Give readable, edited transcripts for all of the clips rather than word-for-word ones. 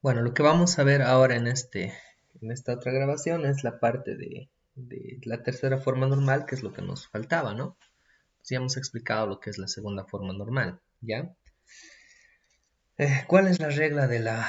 Bueno, lo que vamos a ver ahora en esta otra grabación es la parte de la tercera forma normal, que es lo que nos faltaba, ¿no? Pues ya hemos explicado lo que es la segunda forma normal, ¿ya? ¿Cuál es la regla de la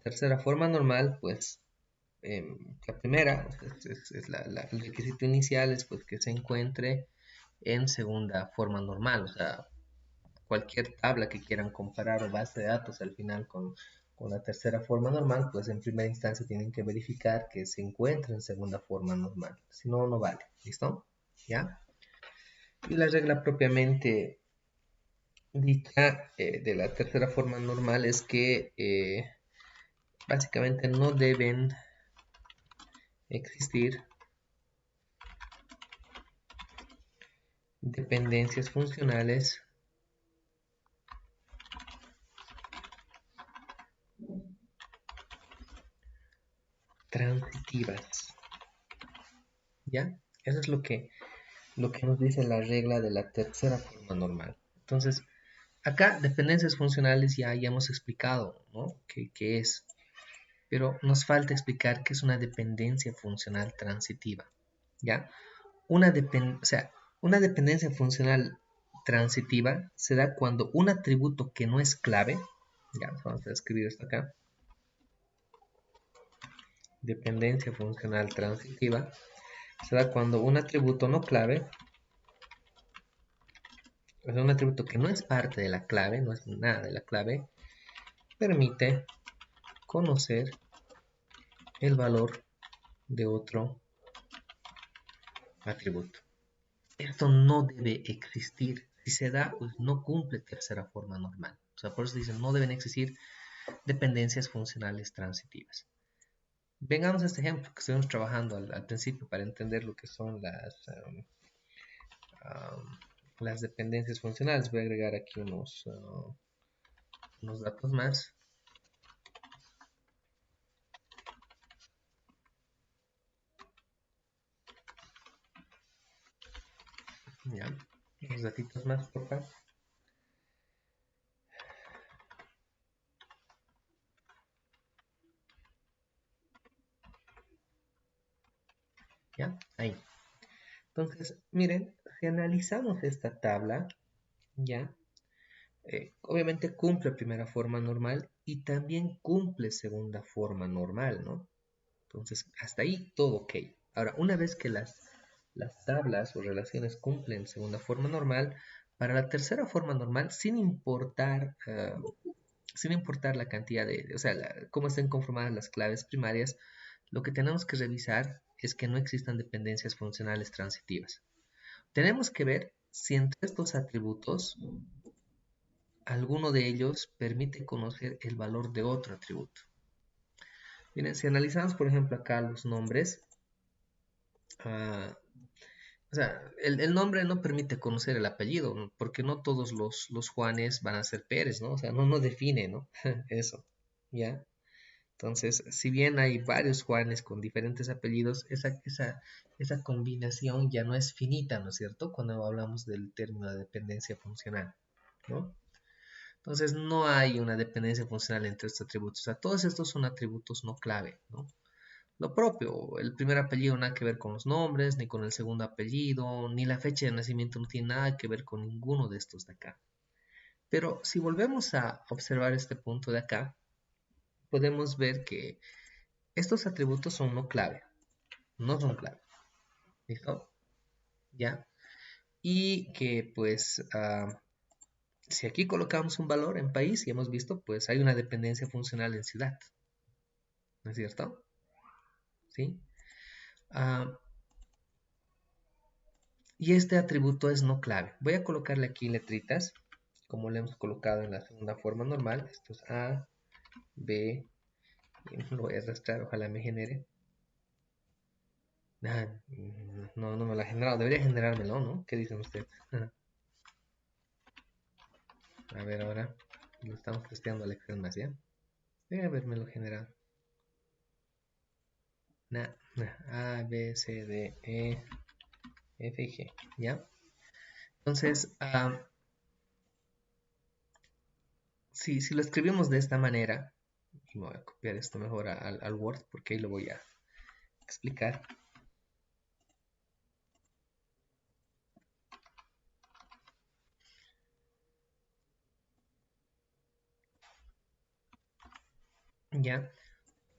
tercera forma normal? Pues la primera, el requisito inicial es pues, que se encuentre en segunda forma normal, o sea, cualquier tabla que quieran comparar o base de datos al final con la tercera forma normal, pues en primera instancia tienen que verificar que se encuentra en segunda forma normal. Si no, no vale. ¿Listo? ¿Ya? Y la regla propiamente dicha de la tercera forma normal es que básicamente no deben existir dependencias funcionales transitivas. ¿Ya? Eso es lo que nos dice la regla de la tercera forma normal. Entonces, acá dependencias funcionales ya hemos explicado, ¿no? ¿Qué es? Pero nos falta explicar qué es una dependencia funcional transitiva, ¿ya? O sea, una dependencia funcional transitiva se da cuando un atributo que no es clave, ya, vamos a escribir esto acá, dependencia funcional transitiva, se da cuando un atributo no clave, o sea, un atributo que no es parte de la clave, no es nada de la clave, permite conocer el valor de otro atributo. Esto no debe existir. Si se da, pues no cumple tercera forma normal. O sea, por eso dicen, no deben existir dependencias funcionales transitivas. Vengamos a este ejemplo que estuvimos trabajando al principio para entender lo que son las dependencias funcionales. Voy a agregar aquí unos datos más. Ya, unos datitos más, por favor. Ya, ahí. Entonces, miren, si analizamos esta tabla, ya, obviamente cumple primera forma normal y también cumple segunda forma normal, ¿no? Entonces, hasta ahí todo ok. Ahora, una vez que las tablas o relaciones cumplen segunda forma normal, para la tercera forma normal, sin importar la cantidad o sea, cómo estén conformadas las claves primarias, lo que tenemos que revisar es que no existan dependencias funcionales transitivas. Tenemos que ver si entre estos atributos alguno de ellos permite conocer el valor de otro atributo. Miren, si analizamos, por ejemplo, acá los nombres, ah, o sea, el nombre no permite conocer el apellido, ¿no? Porque no todos los Juanes van a ser Pérez, ¿no? O sea, no define, ¿no? Eso, ¿ya? Entonces, si bien hay varios Juanes con diferentes apellidos, esa combinación ya no es finita, ¿no es cierto? Cuando hablamos del término de dependencia funcional, ¿no? Entonces, no hay una dependencia funcional entre estos atributos. O sea, todos estos son atributos no clave, ¿no? Lo propio, el primer apellido nada que ver con los nombres, ni con el segundo apellido, ni la fecha de nacimiento no tiene nada que ver con ninguno de estos de acá. Pero si volvemos a observar este punto de acá, podemos ver que estos atributos son no clave, no son clave. ¿Listo? ¿Ya? Y que pues si aquí colocamos un valor en país y hemos visto, pues hay una dependencia funcional en ciudad. ¿No es cierto? ¿Sí? Ah, y este atributo es no clave. Voy a colocarle aquí letritas, como le hemos colocado en la segunda forma normal. Esto es A, B, y lo voy a arrastrar, ojalá me genere. Ah, no me lo ha generado, debería generármelo, ¿no? ¿Qué dicen ustedes? A ver ahora, lo estamos testeando a la acción más, ¿ya? Debe habérmelo generado. A, B, C, D, E, F y G, ¿ya? Entonces, si lo escribimos de esta manera, Aquí me voy a copiar esto mejor al Word porque ahí lo voy a explicar. Ya.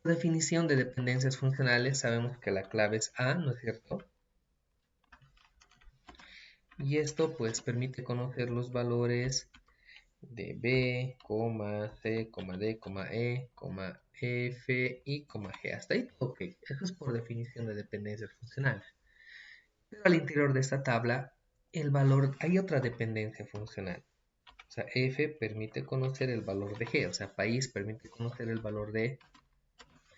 Por definición de dependencias funcionales sabemos que la clave es A, ¿no es cierto? Y esto pues permite conocer los valores de B, C, D, E, F y G. Hasta ahí, ok. Eso es por definición de dependencias funcionales. Pero al interior de esta tabla, hay otra dependencia funcional. O sea, F permite conocer el valor de G. O sea, país permite conocer el valor de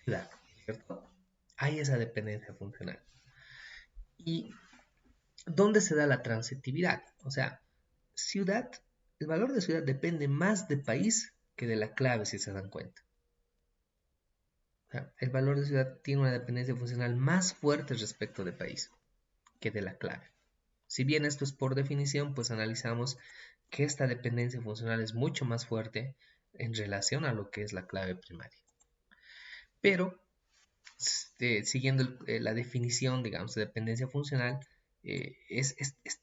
ciudad, ¿cierto? Hay esa dependencia funcional. ¿Y dónde se da la transitividad? O sea, ciudad, el valor de ciudad depende más de país que de la clave, si se dan cuenta. O sea, el valor de ciudad tiene una dependencia funcional más fuerte respecto de país que de la clave. Si bien esto es por definición, pues analizamos que esta dependencia funcional es mucho más fuerte en relación a lo que es la clave primaria. Pero, siguiendo la definición, digamos, de dependencia funcional,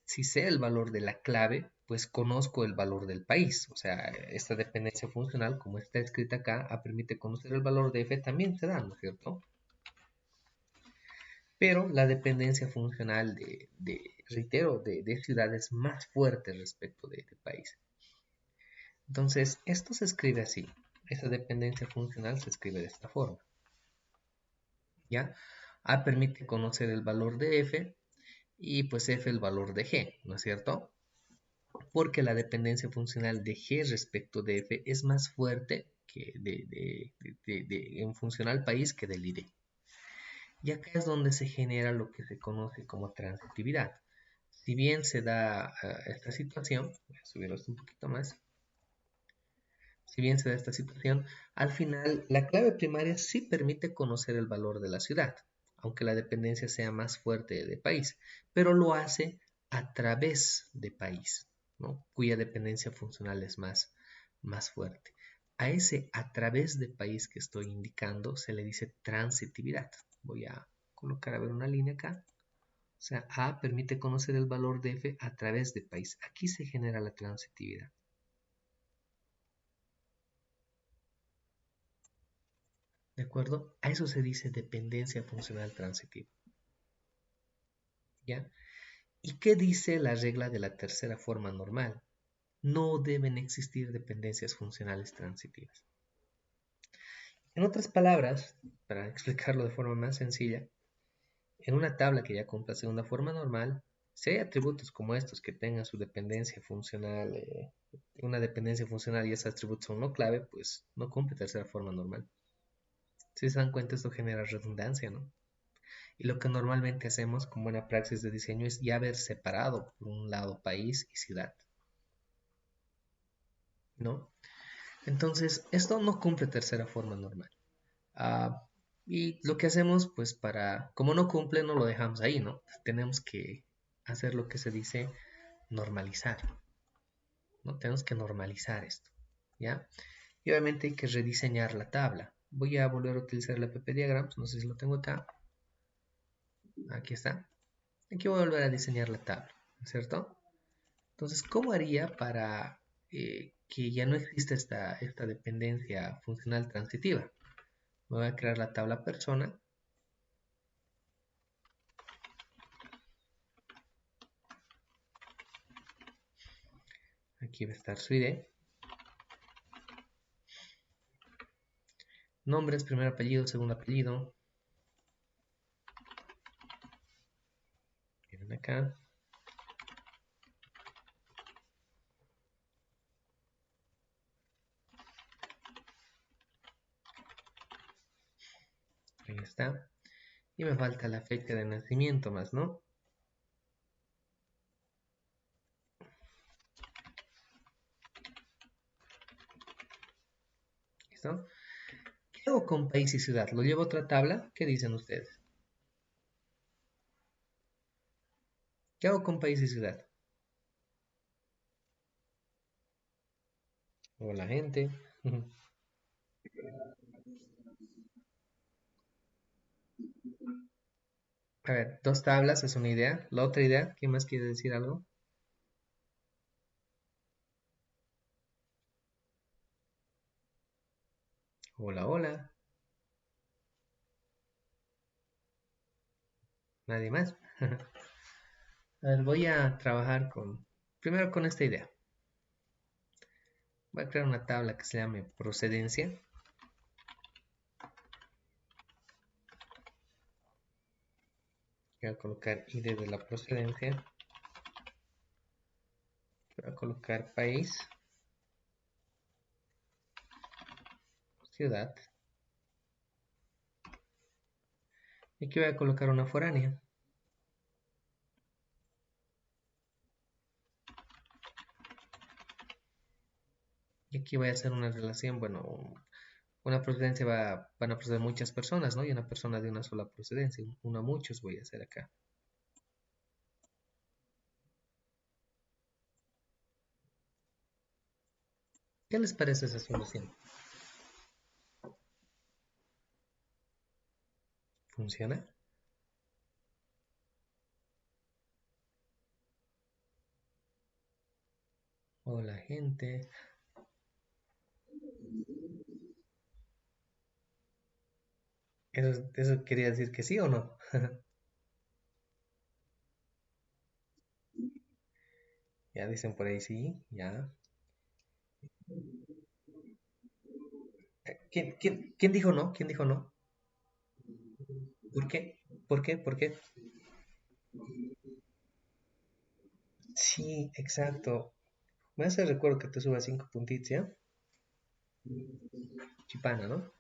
si sé el valor de la clave, pues conozco el valor del país. O sea, esta dependencia funcional, como está escrita acá, permite conocer el valor de f, también se da, ¿no es cierto? Pero la dependencia funcional reitero, de ciudad es más fuerte respecto de país. Entonces, esto se escribe así. Esa dependencia funcional se escribe de esta forma. ¿Ya? A permite conocer el valor de f y pues f el valor de g, ¿no es cierto? Porque la dependencia funcional de g respecto de f es más fuerte que en función al país que del ID. Y acá es donde se genera lo que se conoce como transitividad. Si bien se da esta situación, voy a subirlo un poquito más, si bien se da esta situación, al final la clave primaria sí permite conocer el valor de la ciudad, aunque la dependencia sea más fuerte de país, pero lo hace a través de país, ¿no? Cuya dependencia funcional es más fuerte. A ese a través de país que estoy indicando se le dice transitividad. Voy a colocar a ver una línea acá. O sea, A permite conocer el valor de F a través de país. Aquí se genera la transitividad. ¿De acuerdo? A eso se dice dependencia funcional transitiva. ¿Ya? ¿Y qué dice la regla de la tercera forma normal? No deben existir dependencias funcionales transitivas. En otras palabras, para explicarlo de forma más sencilla, en una tabla que ya cumpla segunda forma normal, si hay atributos como estos que tengan su dependencia funcional, una dependencia funcional y esos atributos son no clave, pues no cumple tercera forma normal. Si se dan cuenta, esto genera redundancia, ¿no? Y lo que normalmente hacemos como buena praxis de diseño es ya haber separado por un lado país y ciudad, ¿no? Entonces, esto no cumple tercera forma normal. Ah, y lo que hacemos, pues como no cumple, no lo dejamos ahí, ¿no? Tenemos que hacer lo que se dice normalizar, ¿no? Tenemos que normalizar esto, ¿ya? Y obviamente hay que rediseñar la tabla. Voy a volver a utilizar el app diagrams, no sé si lo tengo acá. Aquí está. Aquí voy a volver a diseñar la tabla, ¿cierto? Entonces, ¿cómo haría para que ya no exista esta dependencia funcional transitiva? Me voy a crear la tabla persona. Aquí va a estar su ID. Nombres, primer apellido, segundo apellido. Miren acá. Ahí está. Y me falta la fecha de nacimiento más, ¿no? ¿Listo? ¿Qué hago con país y ciudad? ¿Lo llevo a otra tabla? ¿Qué dicen ustedes? ¿Qué hago con país y ciudad? Hola, gente. A ver, dos tablas es una idea. La otra idea, ¿quién más quiere decir algo? Hola, hola. Nadie más. A ver, voy a trabajar primero con esta idea. Voy a crear una tabla que se llame procedencia. Voy a colocar ID de la procedencia. Voy a colocar país, ciudad. Y aquí voy a colocar una foránea. Y aquí voy a hacer una relación, bueno, una procedencia van a proceder muchas personas, ¿no? Y una persona de una sola procedencia, una muchos voy a hacer acá. ¿Qué les parece esa solución? ¿Funciona? Hola, gente. ¿Eso quería decir que sí o no? Ya dicen por ahí sí, ya. ¿Quién dijo no? ¿Quién dijo no? ¿Por qué? ¿Por qué? ¿Por qué? Sí, exacto. Me hace recuerdo que te suba 5 puntitos, ¿ya? Chipana, ¿no?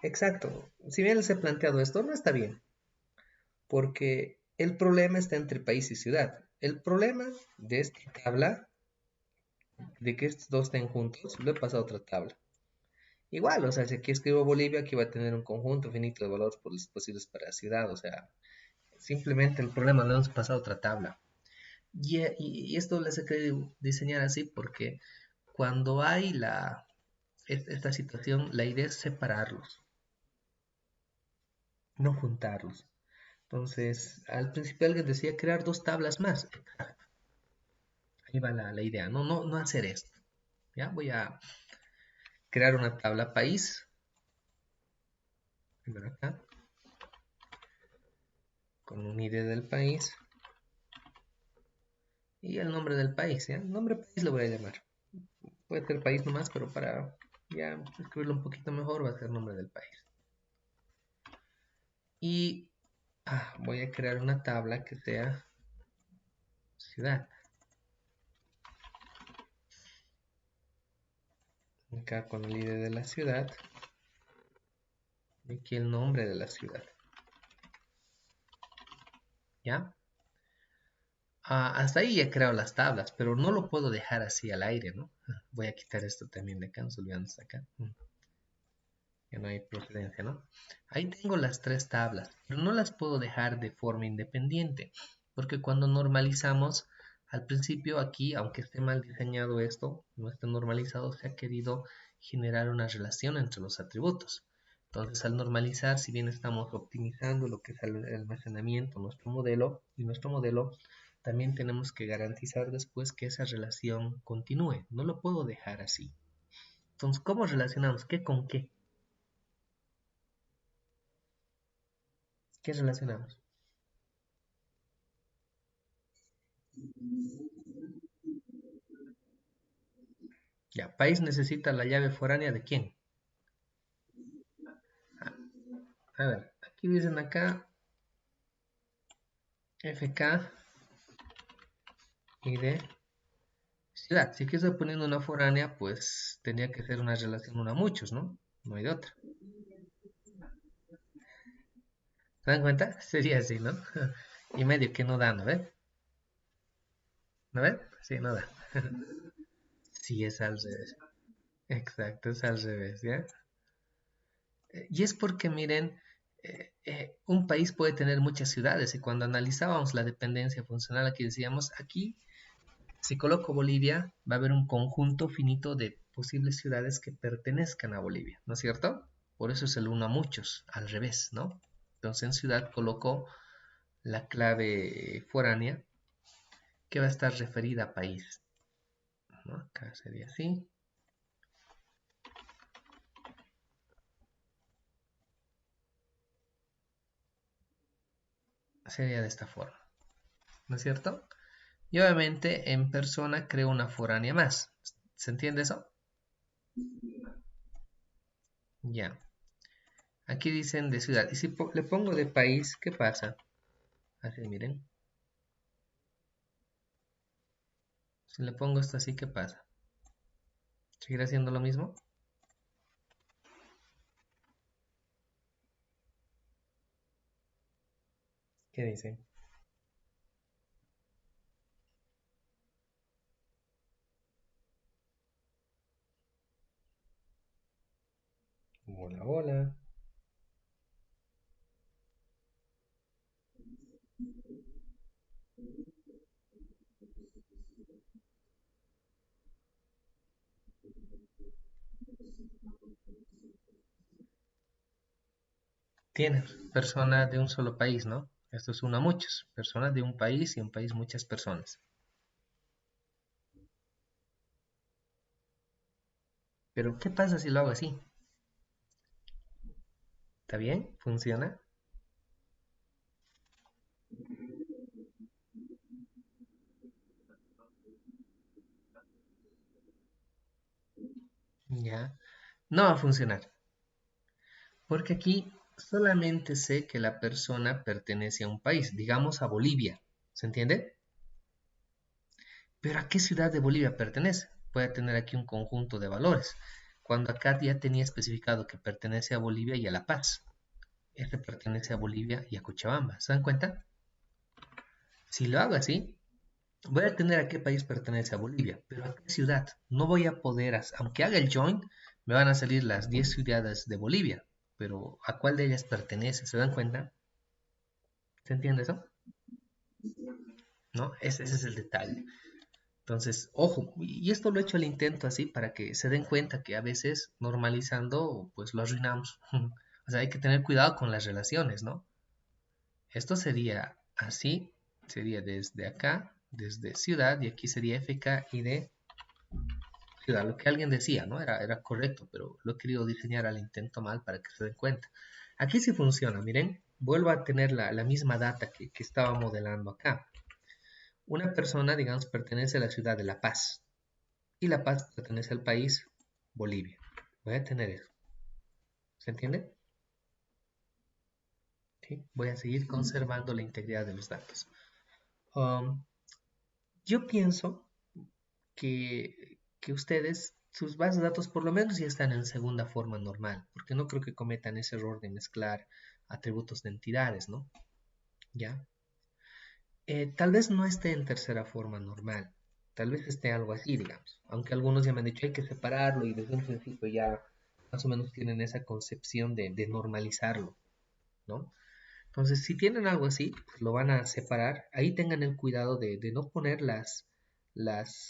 Exacto. Si bien les he planteado esto, no está bien, porque el problema está entre país y ciudad. El problema de esta tabla, de que estos dos estén juntos, lo he pasado a otra tabla. Igual, o sea, si aquí escribo Bolivia, aquí va a tener un conjunto finito de valores posibles para la ciudad, o sea, simplemente el problema lo hemos pasado a otra tabla. Y esto les he querido diseñar así porque cuando hay esta situación, la idea es separarlos, no juntarlos. Entonces, al principio alguien decía crear dos tablas más. Ahí va la idea, no hacer esto. ¿Ya? Voy a crear una tabla país, primero acá, con un ID del país y el nombre del país. ¿Ya? El nombre país lo voy a llamar. Puede ser país nomás, pero para ya escribirlo un poquito mejor va a ser nombre del país. Y voy a crear una tabla que sea ciudad. Acá con el ID de la ciudad. Y aquí el nombre de la ciudad. ¿Ya? Hasta ahí he creado las tablas, pero no lo puedo dejar así al aire, ¿no? Voy a quitar esto también de acá, no se olviden hasta acá. Ya no hay procedencia, ¿no? Ahí tengo las tres tablas, pero no las puedo dejar de forma independiente, porque cuando normalizamos, al principio aquí, aunque esté mal diseñado esto, no esté normalizado, se ha querido generar una relación entre los atributos. Entonces, al normalizar, si bien estamos optimizando lo que es el almacenamiento, nuestro modelo, también tenemos que garantizar después que esa relación continúe. No lo puedo dejar así. Entonces, ¿cómo relacionamos? ¿Qué con qué? ¿Qué relacionamos? Ya, país necesita la llave foránea de quién. A ver, aquí dicen acá FK y de ciudad. Si aquí estoy poniendo una foránea, pues tendría que ser una relación una a muchos, ¿no? No hay de otra. ¿Se dan cuenta? Sería así, ¿no? Y medio que no da, ¿no ves? ¿No ves? Sí, no da. Sí, es al revés. Exacto, es al revés, ¿ya? Y es porque, miren, un país puede tener muchas ciudades y cuando analizábamos la dependencia funcional, aquí decíamos, aquí, si coloco Bolivia, va a haber un conjunto finito de posibles ciudades que pertenezcan a Bolivia, ¿no es cierto? Por eso es el uno a muchos, al revés, ¿no? Entonces en ciudad coloco la clave foránea que va a estar referida a país, ¿no? Acá sería así. Sería de esta forma, ¿no es cierto? Y obviamente en persona creo una foránea más. ¿Se entiende eso? Ya. Aquí dicen de ciudad. Y si le pongo de país, ¿qué pasa? Así, miren. Si le pongo esto así, ¿qué pasa? ¿Seguirá haciendo lo mismo? ¿Qué dicen? Hola, hola. Tienes personas de un solo país, ¿no? Esto es uno a muchos. Personas de un país y un país muchas personas. Pero, ¿qué pasa si lo hago así? ¿Está bien? ¿Funciona? Ya. No va a funcionar. Porque aquí solamente sé que la persona pertenece a un país, digamos a Bolivia. ¿Se entiende? Pero ¿a qué ciudad de Bolivia pertenece? Puede tener aquí un conjunto de valores. Cuando acá ya tenía especificado que pertenece a Bolivia y a La Paz. Este pertenece a Bolivia y a Cochabamba. ¿Se dan cuenta? Si lo hago así, voy a tener a qué país pertenece a Bolivia, pero a qué ciudad. No voy a poder, aunque haga el join, me van a salir las 10 ciudades de Bolivia, pero ¿a cuál de ellas pertenece? ¿Se dan cuenta? ¿Se entiende eso? ¿No? Ese es el detalle. Entonces, ojo, y esto lo he hecho al intento así para que se den cuenta que a veces normalizando, pues lo arruinamos. O sea, hay que tener cuidado con las relaciones, ¿no? Esto sería así, sería desde acá, desde ciudad, y aquí sería FK y de ciudad. Lo que alguien decía, ¿no? Era correcto, pero lo he querido diseñar al intento mal para que se den cuenta. Aquí sí funciona, miren, vuelvo a tener la misma data que estaba modelando acá. Una persona, digamos, pertenece a la ciudad de La Paz y La Paz pertenece al país Bolivia. Voy a tener eso. ¿Se entiende? ¿Sí? Voy a seguir conservando la integridad de los datos. Um, yo pienso que ustedes, sus bases de datos por lo menos ya están en segunda forma normal, porque no creo que cometan ese error de mezclar atributos de entidades, ¿no? ¿Ya? Tal vez no esté en tercera forma normal, tal vez esté algo así, digamos, aunque algunos ya me han dicho hay que separarlo y desde un principio ya más o menos tienen esa concepción de normalizarlo, ¿no? Entonces, si tienen algo así, pues lo van a separar. Ahí tengan el cuidado de no poner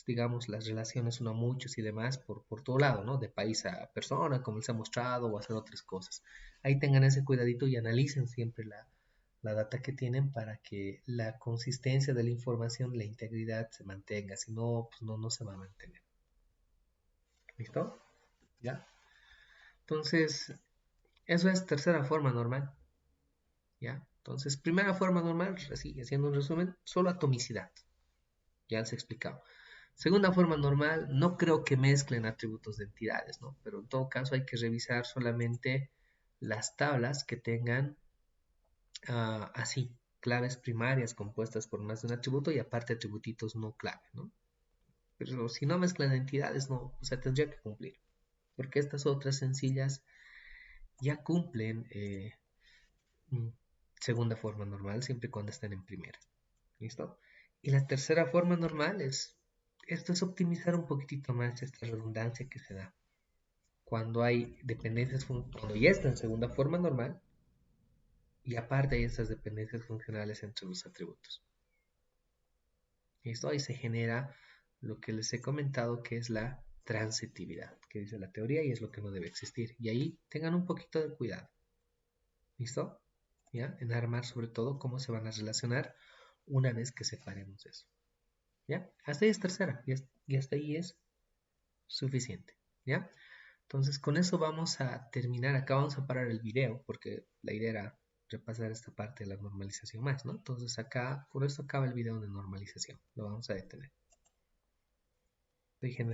digamos, las relaciones uno a muchos y demás por todo lado, ¿no? De país a persona, como les ha mostrado, o hacer otras cosas. Ahí tengan ese cuidadito y analicen siempre la data que tienen para que la consistencia de la información, la integridad se mantenga. Si no, pues no se va a mantener. ¿Listo? ¿Ya? Entonces, eso es tercera forma normal. ¿Ya? Entonces, primera forma normal, así, haciendo un resumen, solo atomicidad. Ya les he explicado. Segunda forma normal, no creo que mezclen atributos de entidades, ¿no? Pero en todo caso hay que revisar solamente las tablas que tengan así, claves primarias compuestas por más de un atributo y aparte atributitos no clave, ¿no? Pero si no mezclan entidades, no, o sea, tendría que cumplir. Porque estas otras sencillas ya cumplen mm, segunda forma normal siempre y cuando estén en primera. ¿Listo? Y la tercera forma normal esto es optimizar un poquitito más esta redundancia que se da. Cuando hay dependencias, cuando ya está en segunda forma normal, y aparte hay estas dependencias funcionales entre los atributos. ¿Listo? Ahí se genera lo que les he comentado que es la transitividad, que dice la teoría y es lo que no debe existir. Y ahí tengan un poquito de cuidado. ¿Listo? ¿ya? En armar sobre todo cómo se van a relacionar una vez que separemos eso, ¿ya? Hasta ahí es tercera y hasta ahí es suficiente, ¿ya? Entonces con eso vamos a terminar, acá vamos a parar el video porque la idea era repasar esta parte de la normalización más, ¿no? Entonces acá, por esto acaba el video de normalización, lo vamos a detener. Estoy generando